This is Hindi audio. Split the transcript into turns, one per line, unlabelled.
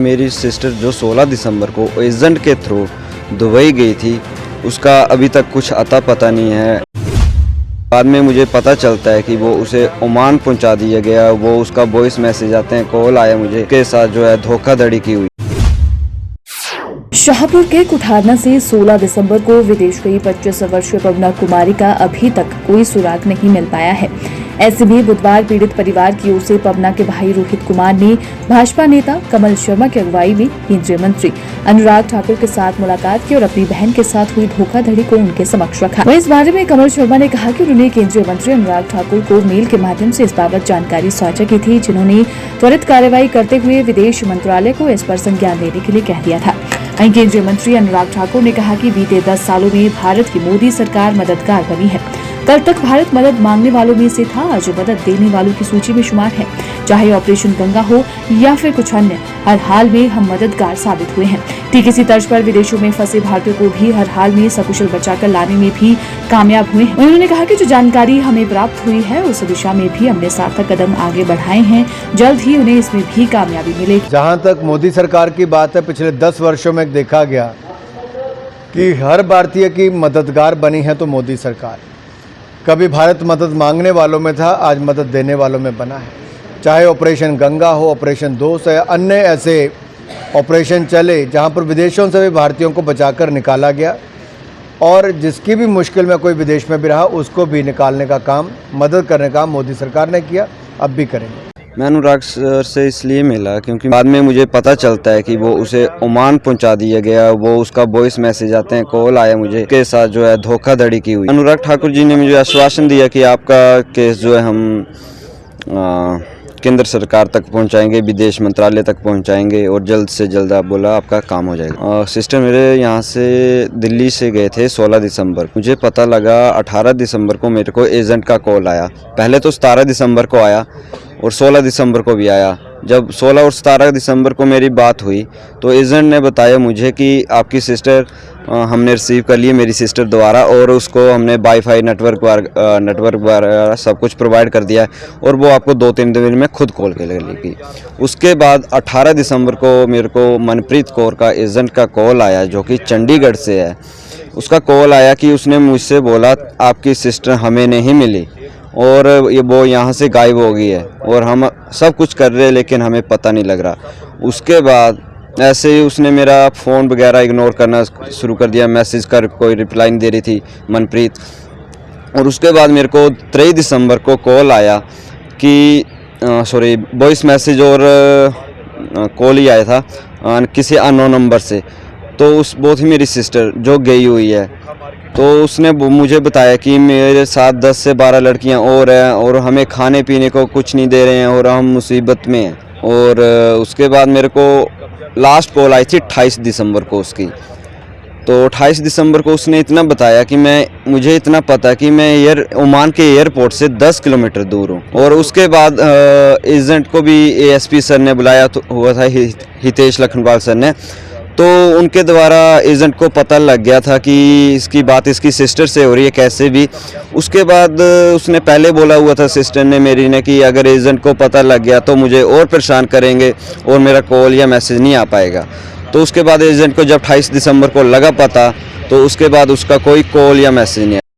मेरी सिस्टर जो 16 दिसंबर को एजेंट के थ्रू दुबई गई थी, उसका अभी तक कुछ अता पता नहीं है। बाद में मुझे पता चलता है कि वो उसे ओमान पहुंचा दिया गया। वो उसका वॉइस मैसेज आते हैं, कॉल आया मुझे, के साथ जो है धोखाधड़ी की हुई।
शाहपुर के कुठारना से 16 दिसंबर को विदेश गई 25 वर्षीय पवना कुमारी का अभी तक कोई सुराग नहीं मिल पाया है। ऐसे में बुधवार पीड़ित परिवार की ओर से पवना के भाई रोहित कुमार ने भाजपा नेता कमल शर्मा की अगुवाई में केंद्रीय मंत्री अनुराग ठाकुर के साथ मुलाकात की और अपनी बहन के साथ हुई धोखाधड़ी को उनके समक्ष रखा। वहीं इस बारे में कमल शर्मा ने कहा कि उन्होंने केंद्रीय मंत्री अनुराग ठाकुर को मेल के माध्यम से इस बाबत जानकारी साझा की थी, जिन्होंने त्वरित कार्रवाई करते हुए विदेश मंत्रालय को इस पर संज्ञान लेने के लिए कह दिया था। वहीं केंद्रीय मंत्री अनुराग ठाकुर ने कहा कि बीते 10 सालों में भारत की मोदी सरकार मददगार बनी है। कल तक भारत मदद मांगने वालों में से था, आज मदद देने वालों की सूची में शुमार है। चाहे ऑपरेशन गंगा हो या फिर कुछ अन्य, हर हाल में हम मददगार साबित हुए हैं। ठीक इसी तर्ज पर विदेशों में फंसे भारतीयों को भी हर हाल में सकुशल बचाकर लाने में भी कामयाब हुए हैं। उन्होंने कहा कि जो जानकारी हमें प्राप्त हुई है उस दिशा में भी हमने सार्थक कदम आगे बढ़ाए हैं। जल्द ही उन्हें इसमें भी कामयाबी मिलेगी।
जहाँ तक मोदी सरकार की बात है, पिछले 10 वर्षों में देखा गया कि हर भारतीय की मददगार बनी है तो मोदी सरकार। कभी भारत मदद मांगने वालों में था, आज मदद देने वालों में बना है। चाहे ऑपरेशन गंगा हो, ऑपरेशन दोस्त है, अन्य ऐसे ऑपरेशन चले जहां पर विदेशों से भी भारतीयों को बचाकर निकाला गया, और जिसकी भी मुश्किल में कोई विदेश में भी रहा उसको भी निकालने का काम, मदद करने का काम मोदी सरकार ने किया, अब भी करेंगे।
मैं अनुराग सर से इसलिए मिला क्योंकि बाद में मुझे पता चलता है कि वो उसे ओमान पहुंचा दिया गया। वो उसका वॉइस मैसेज आते हैं, कॉल आया मुझे, के साथ जो है धोखाधड़ी की हुई। अनुराग ठाकुर जी ने मुझे आश्वासन दिया कि आपका केस जो है हम केंद्र सरकार तक पहुंचाएंगे, विदेश मंत्रालय तक पहुंचाएंगे और जल्द से जल्द आप बोला आपका काम हो जाएगा। सिस्टर मेरे यहाँ से दिल्ली से गए थे 16 दिसंबर। मुझे पता लगा 18 दिसंबर को मेरे को एजेंट का कॉल आया। पहले तो 17 दिसंबर को आया और 16 दिसंबर को भी आया। जब 16 और 17 दिसंबर को मेरी बात हुई तो एजेंट ने बताया मुझे कि आपकी सिस्टर हमने रिसीव कर ली, मेरी सिस्टर द्वारा, और उसको हमने वाईफाई नेटवर्क वगैरह सब कुछ प्रोवाइड कर दिया है और वो आपको 2-3 दिन में खुद कॉल कर लेगी। उसके बाद 18 दिसंबर को मेरे को मनप्रीत कौर का एजेंट का कॉल आया, जो कि चंडीगढ़ से है। उसका कॉल आया कि उसने मुझसे बोला आपकी सिस्टर हमें नहीं मिली और वो यहाँ से गायब हो गई है और हम सब कुछ कर रहे हैं लेकिन हमें पता नहीं लग रहा। उसके बाद ऐसे ही उसने मेरा फ़ोन वगैरह इग्नोर करना शुरू कर दिया, मैसेज कर कोई रिप्लाई नहीं दे रही थी मनप्रीत। और उसके बाद मेरे को 23 दिसंबर को कॉल आया कि वॉइस मैसेज और कॉल ही आया था किसी अननोन नंबर से। तो वो थी मेरी सिस्टर जो गई हुई है। तो उसने मुझे बताया कि मेरे साथ 10 से 12 लड़कियां और हैं और हमें खाने पीने को कुछ नहीं दे रहे हैं और हम मुसीबत में हैं। और उसके बाद मेरे को लास्ट कॉल आई थी 28 दिसंबर को उसकी। तो 28 दिसंबर को उसने इतना बताया कि मुझे इतना पता कि मैं ओमान के एयरपोर्ट से 10 किलोमीटर दूर हूँ। और उसके बाद एजेंट को भी ASP सर ने बुलाया हुआ था, हितेश लखनपाल सर ने। तो उनके द्वारा एजेंट को पता लग गया था कि इसकी बात इसकी सिस्टर से हो रही है, कैसे भी। उसके बाद उसने पहले बोला हुआ था सिस्टर ने मेरी ने कि अगर एजेंट को पता लग गया तो मुझे और परेशान करेंगे और मेरा कॉल या मैसेज नहीं आ पाएगा। तो उसके बाद एजेंट को जब 28 दिसंबर को लगा पता, तो उसके बाद उसका कोई कॉल या मैसेज नहीं आया।